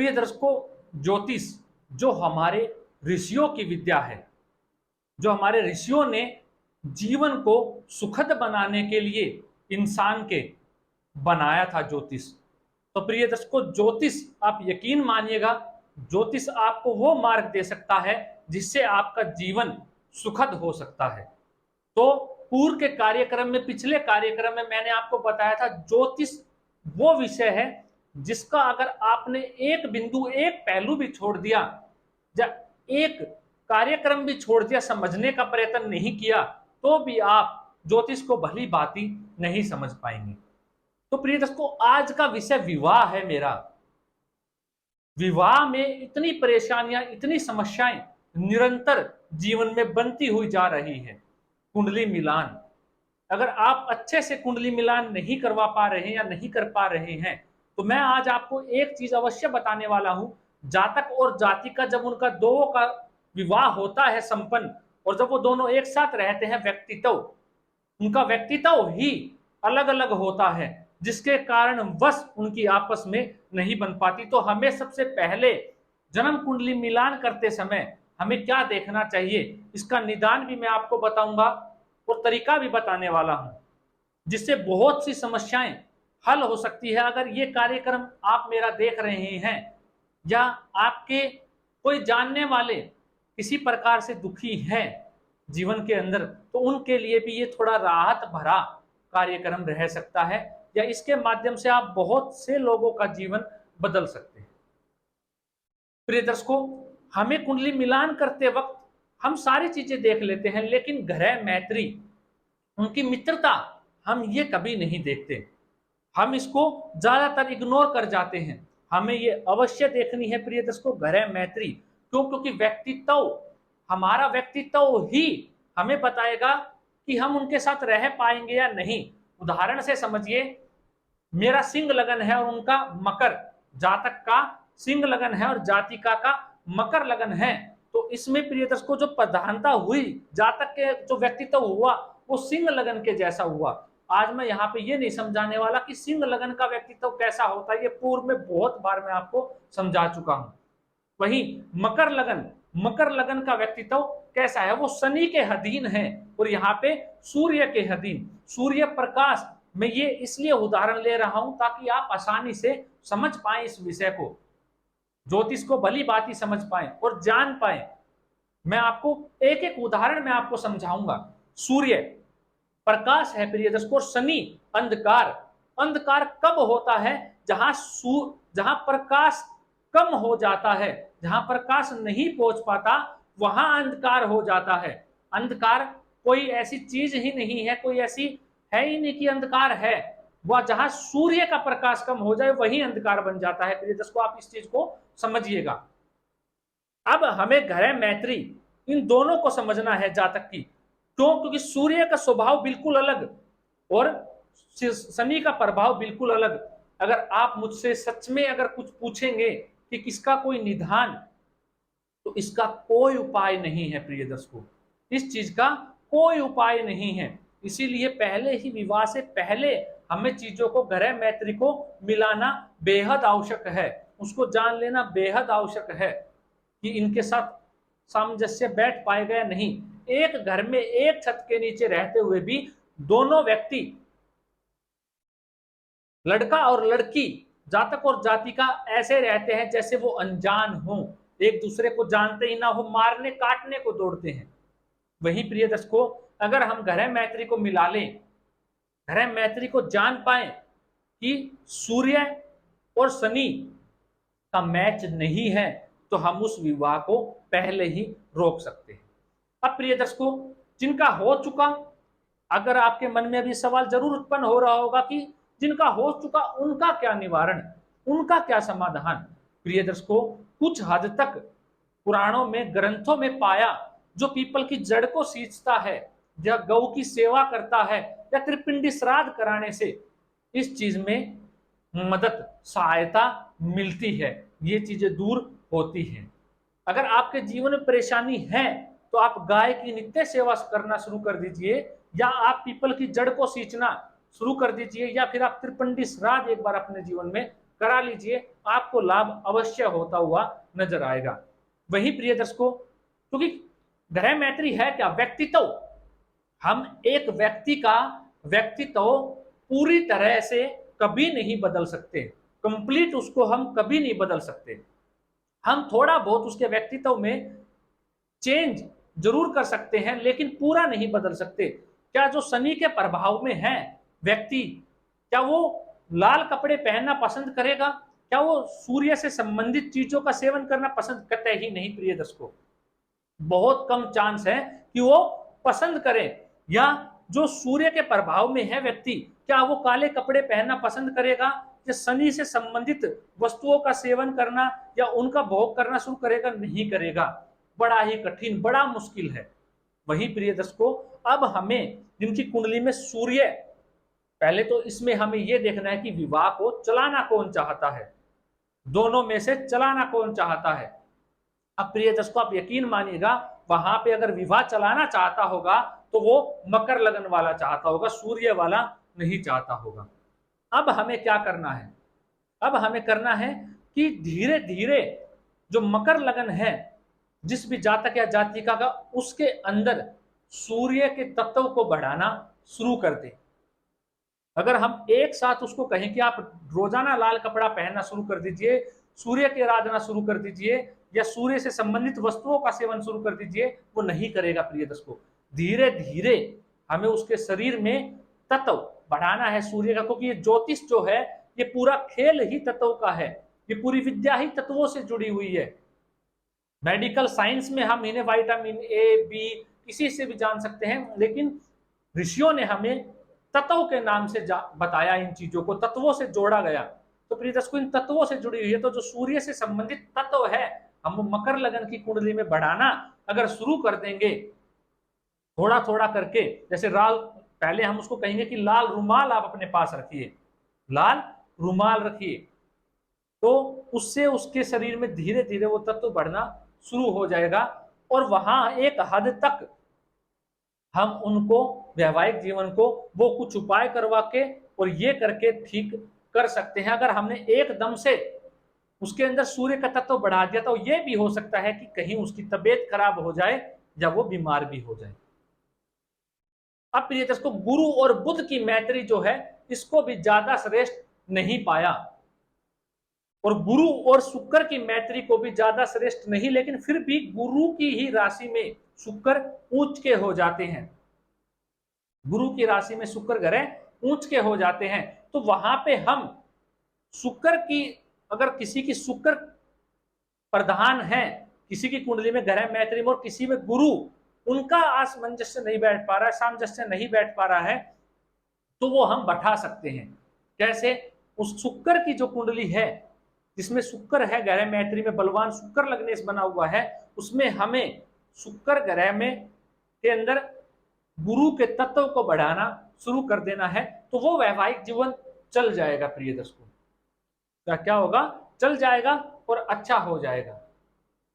प्रिय दर्शकों, ज्योतिष जो हमारे ऋषियों की विद्या है, जो हमारे ऋषियों ने जीवन को सुखद बनाने के लिए इंसान के बनाया था ज्योतिष। तो प्रिय दर्शकों, ज्योतिष आप यकीन मानिएगा, ज्योतिष आपको वो मार्ग दे सकता है जिससे आपका जीवन सुखद हो सकता है। तो पूर्व के कार्यक्रम में, पिछले कार्यक्रम में मैंने आपको बताया था ज्योतिष वो विषय है जिसका अगर आपने एक बिंदु, एक पहलू भी छोड़ दिया या एक कार्यक्रम भी छोड़ दिया, समझने का प्रयत्न नहीं किया, तो भी आप ज्योतिष को भली भांति नहीं समझ पाएंगे। तो प्रिय दोस्तों, आज का विषय विवाह है मेरा। विवाह में इतनी परेशानियां, इतनी समस्याएं निरंतर जीवन में बनती हुई जा रही है। कुंडली मिलान, अगर आप अच्छे से कुंडली मिलान नहीं करवा पा रहे हैं या नहीं कर पा रहे हैं, तो मैं आज आपको एक चीज अवश्य बताने वाला हूं। जातक और जातिका जब उनका दो का विवाह होता है संपन्न, और जब वो दोनों एक साथ रहते हैं, व्यक्तित्व, उनका व्यक्तित्व ही अलग अलग होता है, जिसके कारण वश उनकी आपस में नहीं बन पाती। तो हमें सबसे पहले जन्म कुंडली मिलान करते समय हमें क्या देखना चाहिए, इसका निदान भी मैं आपको बताऊंगा और तरीका भी बताने वाला हूं, जिससे बहुत सी समस्याएं हल हो सकती है। अगर ये कार्यक्रम आप मेरा देख रहे हैं या आपके कोई जानने वाले किसी प्रकार से दुखी हैं जीवन के अंदर, तो उनके लिए भी ये थोड़ा राहत भरा कार्यक्रम रह सकता है, या इसके माध्यम से आप बहुत से लोगों का जीवन बदल सकते हैं। प्रिय दर्शकों, हमें कुंडली मिलान करते वक्त हम सारी चीजें देख लेते हैं, लेकिन ग्रह मैत्री, उनकी मित्रता, हम ये कभी नहीं देखते। हम इसको ज्यादातर इग्नोर कर जाते हैं। हमें ये अवश्य देखनी है प्रिय दर्शकों, ग्रह मैत्री। क्यों? क्योंकि व्यक्तित्व, हमारा व्यक्तित्व ही हमें बताएगा कि हम उनके साथ रह पाएंगे या नहीं। उदाहरण से समझिए, मेरा सिंह लगन है और उनका मकर, जातक का सिंह लगन है और जातिका का मकर लगन है, तो इसमें प्रिय दर्शकों जो प्रधानता हुई, जातक के जो व्यक्तित्व हुआ वो सिंह लगन के जैसा हुआ। आज मैं यहाँ पे ये नहीं समझाने वाला कि सिंह लगन का व्यक्तित्व कैसा होता है, ये पूर्व में बहुत बार मैं आपको समझा चुका हूं। वहीं मकर लगन का व्यक्तित्व कैसा है, वो शनि के अधीन है और यहाँ पे सूर्य के अधीन, सूर्य प्रकाश। मैं ये इसलिए उदाहरण ले रहा हूं ताकि आप आसानी से समझ पाए इस विषय को, ज्योतिष को भली भांति समझ पाए और जान पाए। मैं आपको एक एक उदाहरण में आपको समझाऊंगा। सूर्य प्रकाश है प्रिय दर्शकों, शनि अंधकार। अंधकार कब होता है? जहां प्रकाश कम हो जाता है, जहां प्रकाश नहीं पहुंच पाता, वहां अंधकार हो जाता है। अंधकार कोई ऐसी चीज ही नहीं है, कोई ऐसी है ही नहीं कि अंधकार है। वह जहां सूर्य का प्रकाश कम हो जाए वही अंधकार बन जाता है। प्रिय दर्शकों, आप इस चीज को समझिएगा। अब हमें ग्रह मैत्री इन दोनों को समझना है जातक की। क्यों? क्योंकि सूर्य का स्वभाव बिल्कुल अलग और शनि का प्रभाव बिल्कुल अलग। अगर आप मुझसे सच में अगर कुछ पूछेंगे कि किसका कोई निदान, तो इसका कोई उपाय नहीं है प्रिय दर्शकों, इस चीज का कोई उपाय नहीं है। इसीलिए पहले ही विवाह से पहले हमें चीजों को, ग्रह मैत्री को मिलाना बेहद आवश्यक है, उसको जान लेना बेहद आवश्यक है कि इनके साथ सामंजस्य बैठ पाएगा या नहीं। एक घर में एक छत के नीचे रहते हुए भी दोनों व्यक्ति, लड़का और लड़की, जातक और जातिका ऐसे रहते हैं जैसे वो अनजान हो, एक दूसरे को जानते ही ना हो, मारने काटने को दौड़ते हैं। वही प्रिय दर्शकों, अगर हम ग्रह मैत्री को मिला लें, ग्रह मैत्री को जान पाए कि सूर्य और शनि का मैच नहीं है, तो हम उस विवाह को पहले ही रोक सकते हैं। अब प्रिय दर्शकों, जिनका हो चुका, अगर आपके मन में अभी सवाल जरूर उत्पन्न हो रहा होगा कि जिनका हो चुका उनका क्या निवारण, उनका क्या समाधान। प्रिय दर्शकों, कुछ हद तक पुराणों में, ग्रंथों में पाया, जो पीपल की जड़ को सींचता है या गौ की सेवा करता है या त्रिपिंडी श्राद्ध कराने से इस चीज में मदद, सहायता मिलती है, ये चीजें दूर होती हैं। अगर आपके जीवन में परेशानी है तो आप गाय की नित्य सेवा करना शुरू कर दीजिए, या आप पीपल की जड़ को सींचना शुरू कर दीजिए, या फिर आप त्रिपिंडी श्राद्ध एक बार अपने जीवन में करा लीजिए, आपको लाभ अवश्य होता हुआ नजर आएगा। वही प्रिय दर्शकों, क्योंकि ग्रह मैत्री है क्या? व्यक्तित्व। हम एक व्यक्ति का व्यक्तित्व पूरी तरह से कभी नहीं बदल सकते, कंप्लीट उसको हम कभी नहीं बदल सकते। हम थोड़ा बहुत उसके व्यक्तित्व में चेंज जरूर कर सकते हैं, लेकिन पूरा नहीं बदल सकते। क्या जो शनि के प्रभाव में है व्यक्ति, क्या वो लाल कपड़े पहनना पसंद करेगा? क्या वो सूर्य से संबंधित चीजों का सेवन करना पसंद करते ही नहीं प्रिय दर्शकों। बहुत कम चांस है कि वो पसंद करें। या जो सूर्य के प्रभाव में है व्यक्ति, क्या वो काले कपड़े पहनना पसंद करेगा? या शनि से संबंधित वस्तुओं का सेवन करना या उनका भोग करना शुरू करेगा? नहीं करेगा। बड़ा ही कठिन, बड़ा मुश्किल है। वही प्रिय दर्शकों, अब हमें जिनकी कुंडली में सूर्य, पहले तो इसमें हमें यह देखना है कि विवाह को चलाना कौन चाहता है, दोनों में से चलाना कौन चाहता है। अब प्रिय दर्शकों, आप यकीन मानिएगा, वहां पे अगर विवाह चलाना चाहता होगा तो वो मकर लगन वाला चाहता होगा, सूर्य वाला नहीं चाहता होगा। अब हमें क्या करना है? अब हमें करना है कि धीरे धीरे जो मकर लगन है, जिस भी जातक या जातिका का, उसके अंदर सूर्य के तत्व को बढ़ाना शुरू कर दे। अगर हम एक साथ उसको कहें कि आप रोजाना लाल कपड़ा पहनना शुरू कर दीजिए, सूर्य की आराधना शुरू कर दीजिए, या सूर्य से संबंधित वस्तुओं का सेवन शुरू कर दीजिए, वो नहीं करेगा प्रिय दर्शकों। धीरे धीरे हमें उसके शरीर में तत्व बढ़ाना है सूर्य का, क्योंकि ये ज्योतिष जो है ये पूरा खेल ही तत्व का है, ये पूरी विद्या ही तत्वों से जुड़ी हुई है। मेडिकल साइंस में हम इन्हें विटामिन ए बी किसी से भी जान सकते हैं, लेकिन ऋषियों ने हमें तत्व के नाम से बताया, इन चीजों को तत्वों से जोड़ा गया। तो प्रिय दर्शकों, इन तत्वों से जुड़ी हुई है, तो जो सूर्य से संबंधित तत्व है, हम मकर लगन की कुंडली में बढ़ाना अगर शुरू कर देंगे थोड़ा थोड़ा करके, जैसे लाल, पहले हम उसको कहेंगे कि लाल रुमाल आप अपने पास रखिए, लाल रुमाल रखिए, तो उससे उसके शरीर में धीरे धीरे वो तत्व बढ़ना शुरू हो जाएगा। और वहां एक हद तक हम उनको वैवाहिक जीवन को वो कुछ उपाय करवा के और ये करके ठीक कर सकते हैं। अगर हमने एकदम से उसके अंदर सूर्य का तत्व बढ़ा दिया तो ये भी हो सकता है कि कहीं उसकी तबीयत खराब हो जाए या वो बीमार भी हो जाए। अब प्रिय दर्शकों, गुरु और बुध की मैत्री जो है, इसको भी ज्यादा श्रेष्ठ नहीं पाया, और गुरु और शुक्र की मैत्री को भी ज्यादा श्रेष्ठ नहीं, लेकिन फिर भी गुरु की ही राशि में शुक्र ऊंच के हो जाते हैं, गुरु की राशि में शुक्र ग्रह ऊंच के हो जाते हैं। तो वहां पे हम शुक्र की, अगर किसी की शुक्र प्रधान है, किसी की कुंडली में ग्रह मैत्री में और किसी में गुरु, उनका आसामंजस्य नहीं बैठ पा रहा है, सामंजस्य नहीं बैठ पा रहा है, तो वो हम बैठा सकते हैं। कैसे? उस शुक्र की जो कुंडली है, जिसमें शुक्र है ग्रह मैत्री में, बलवान शुक्र लग्नेश बना हुआ है, उसमें हमें शुक्र ग्रह में के अंदर गुरु के तत्व को बढ़ाना शुरू कर देना है, तो वो वैवाहिक जीवन चल जाएगा प्रिय दर्शकों। क्या होगा? चल जाएगा और अच्छा हो जाएगा।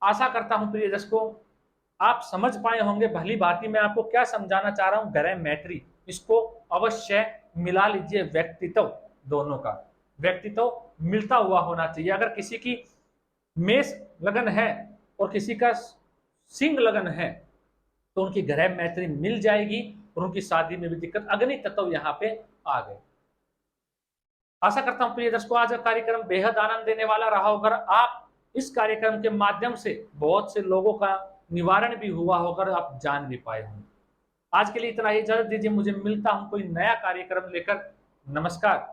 आशा करता हूं प्रिय दर्शकों आप समझ पाए होंगे भली भांति मैं आपको क्या समझाना चाह रहा हूं। ग्रह मैत्री, इसको अवश्य मिला लीजिए। व्यक्तित्व, दोनों का व्यक्तित्व मिलता हुआ होना चाहिए। अगर किसी की मेष लगन है और किसी का सिंह लगन है तो उनकी ग्रह मैत्री मिल जाएगी और उनकी शादी में भी दिक्कत, अग्नि तत्व यहाँ पे आ गए। आशा करता हूं प्रिय दर्शकों आज का कार्यक्रम बेहद आनंद देने वाला रहा होगा। आप इस कार्यक्रम के माध्यम से बहुत से लोगों का निवारण भी हुआ होगा, आप जान भी पाए होंगे। आज के लिए इतना ही, इजाजत दीजिए, मुझे मिलता हूं कोई नया कार्यक्रम लेकर। नमस्कार।